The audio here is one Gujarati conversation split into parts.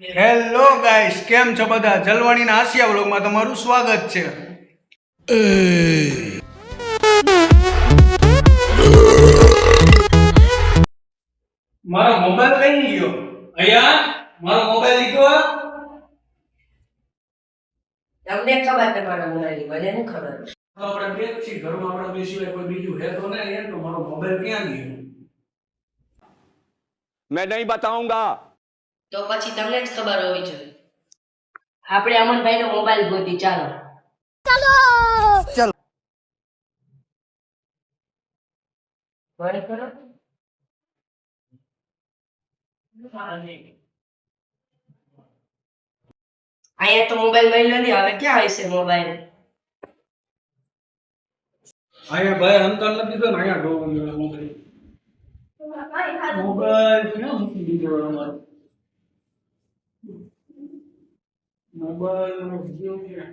હેલો ગાઈસ, કેમ છો બધા? જલવાણીના આસિયા વ્લોગમાં તમારું સ્વાગત છે. મારો મોબાઈલ લઈ ગયો. અહીંયા મારો મોબાઈલ લીધો. તમને ખબર તમારા મોબાઈલ મને શું ખબર? આપણે બે છીએ ઘરમાં, આપણે બે સિવાય કોઈ બીજું હે તો નહીં. એમ તો મારો મોબાઈલ ક્યાં ગયો? मैं नहीं बताऊंगा. તો પછી તમને જ ખબર હોવી જોઈએ. આપણે અમનભાઈનો મોબાઈલ ગોતી ચાલો. બંધ કરો. અહીંયા તો મોબાઈલ મળ્યો નહીં. હવે ક્યાં હશે મોબાઈલ? અહીંયા ભાઈ અંતર નથી દીધો ને અહીંયા ડોવો મોબાઈલ ક્યાં મૂકી દીધો અમારો મોબાઈલ ગયો ક્યાં?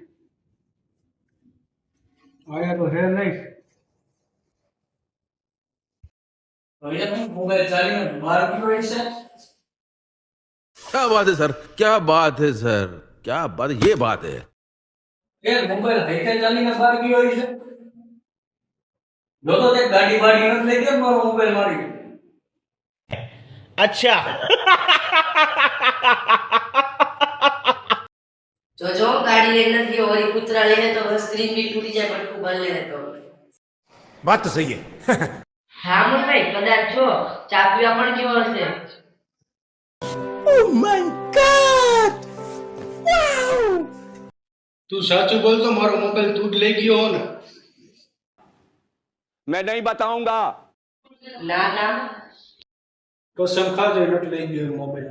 આયા તો હે નહીં. मोबाइल चालीने बाहर क्यों ऐसे? क्या बात है सर, क्या बात है सर, क्या बात, ये बात है. ये मोबाइल हैके चालीने बाहर क्यों ऐसे? जो तो देख गाड़ी बाड़ी न ले के मारो मोबाइल मारी. अच्छा. જો ગાડી લઈને નથી ઓરી કૂતરા લઈને તો સ્ક્રીન બી તૂટી જાય પણ તું બદલે તો बात तो सही है. હા ભાઈ કદાચ છો ચા પીવા પણ કેવો હશે. Oh my God! तू साचू बोल तो मारो मोबाइल तू ले गयो हो ना. मैं नहीं बताऊंगा. ના ના कसम खा जो नट ले गयो मोबाइल.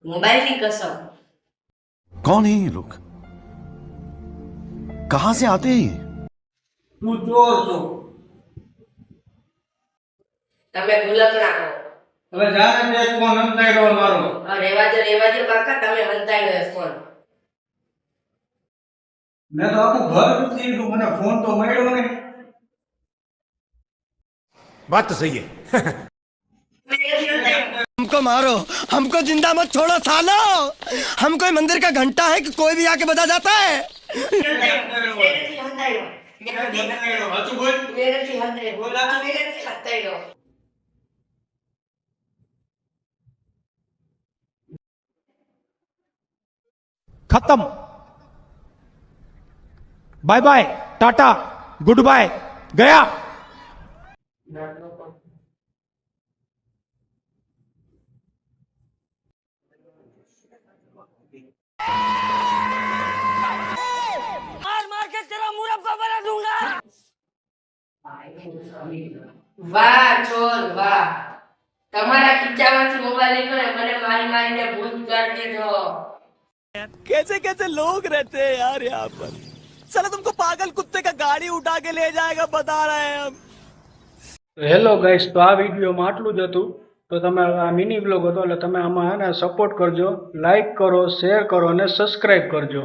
મોબાઈલ ની કસમ. कौन है ये लोग? कहां से आते हैं ये? तू चोर तो તમે ભૂલકણા હો. હવે જાને તે ફોન અંતાડ્યો મારો. રેવા દો કાકા તમે હંતાડ્યો ફોન. મેં તો આખું ઘર લૂંટી લીધું, મને ફોન તો મળ્યો નહીં. बात तो सही है. हमको मारो, हमको जिंदा मत छोड़ो सालो. हम कोई मंदिर का घंटा है कि कोई भी आके बजा जाता है. खत्म. बाय बाय, टाटा, गुड बाय, गया. વાહ ચોર વાહ. તમારા ખીચામાંથી મોબાઈલ નીકળે મને મારી મારીને ભૂત કરી દીધો. कैसे कैसे लोग रहते हैं यार यहाँ पर. चलो तुमको पागल कुत्ते का गाड़ी उठा के ले जाएगा बता रहे हैं हम. હેલો ગાઈસ, તો આ વિડીયોમાં આટલું જ હતું. તો તમે આ મિની બ્લોગ હતો એટલે તમે આમાં હે ને સપોર્ટ કરજો, લાઈક કરો, શેર કરો અને સબસ્ક્રાઈબ કરજો.